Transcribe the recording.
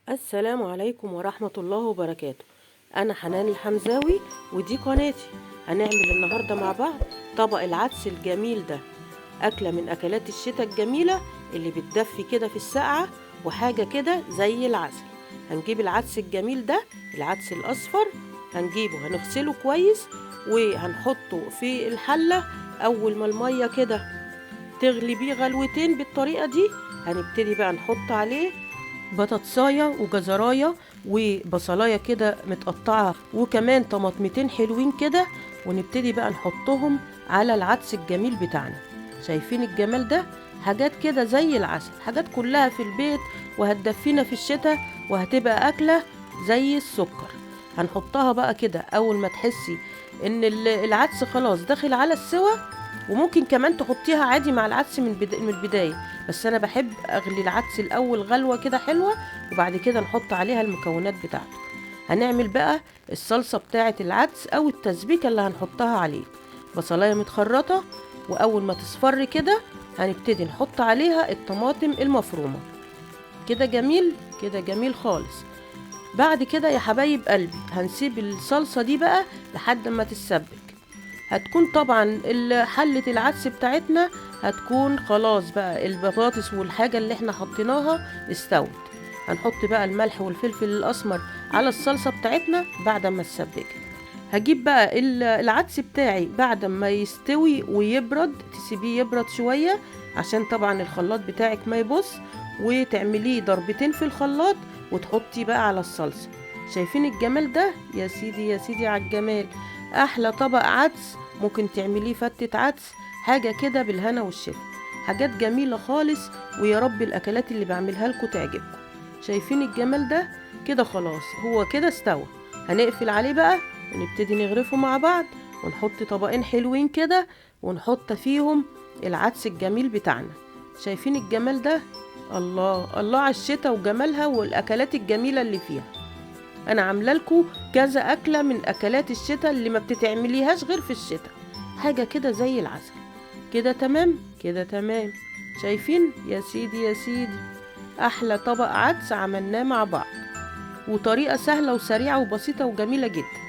السلام عليكم ورحمة الله وبركاته. أنا حنان الحمزاوي ودي قناتي. هنعمل النهاردة مع بعض طبق العدس الجميل ده، أكلة من أكلات الشتاء الجميلة اللي بتدفي كده في السقعة، وحاجة كده زي العسل. هنجيب العدس الجميل ده، العدس الأصفر، هنجيبه هنغسله كويس وهنحطه في الحلة. أول ما المية كده تغلي بيه غلوتين بالطريقة دي، هنبتدي بقى نحط عليه بطاطساية وجزراية وبصلاية كده متقطعة، وكمان طماطمتين حلوين كده، ونبتدي بقى نحطهم على العدس الجميل بتاعنا. شايفين الجمال ده؟ حاجات كده زي العسل، حاجات كلها في البيت وهتدفينا في الشتاء، وهتبقى أكلة زي السكر. هنحطها بقى كده أول ما تحسي إن العدس خلاص داخل على السوا، وممكن كمان تحطيها عادي مع العدس من البداية، بس انا بحب اغلي العدس الاول غلوة كده حلوة، وبعد كده نحط عليها المكونات بتاعته. هنعمل بقى الصلصة بتاعة العدس او التسبيكة اللي هنحطها عليه. بصلاية متخرطة، واول ما تصفر كده هنبتدي نحط عليها الطماطم المفرومة. كده جميل، كده جميل خالص. بعد كده يا حبايب قلبي هنسيب الصلصة دي بقى لحد ما تتسبك. هتكون طبعا حلة العدس بتاعتنا هتكون خلاص بقى البطاطس والحاجة اللي احنا حطيناها استوت. هنحط بقى الملح والفلفل الأسمر على الصلصة بتاعتنا بعد ما تسبك. هجيب بقى العدس بتاعي بعد ما يستوي ويبرد، تسيبيه يبرد شوية عشان طبعا الخلاط بتاعك ما يبص، وتعمليه ضربتين في الخلاط وتحطي بقى على الصلصة. شايفين الجمال ده؟ يا سيدي يا سيدي على الجمال. احلى طبق عدس ممكن تعمليه فتة عدس، حاجة كده بالهنا والشفا. حاجات جميلة خالص، ويا رب الاكلات اللي بعملها لكم تعجبكم. شايفين الجمال ده؟ كده خلاص هو كده استوى. هنقفل عليه بقى ونبتدي نغرفه مع بعض، ونحط طبقين حلوين كده ونحط فيهم العدس الجميل بتاعنا. شايفين الجمال ده؟ الله الله على الشتاء وجمالها والاكلات الجميلة اللي فيها. انا عامله لكم كذا اكله من اكلات الشتاء اللي ما بتتعمليهاش غير في الشتاء، حاجه كده زي العسل. كده تمام، كده تمام. شايفين يا سيدي يا سيدي؟ احلى طبق عدس عملناه مع بعض، وطريقه سهله وسريعه وبسيطه وجميله جدا.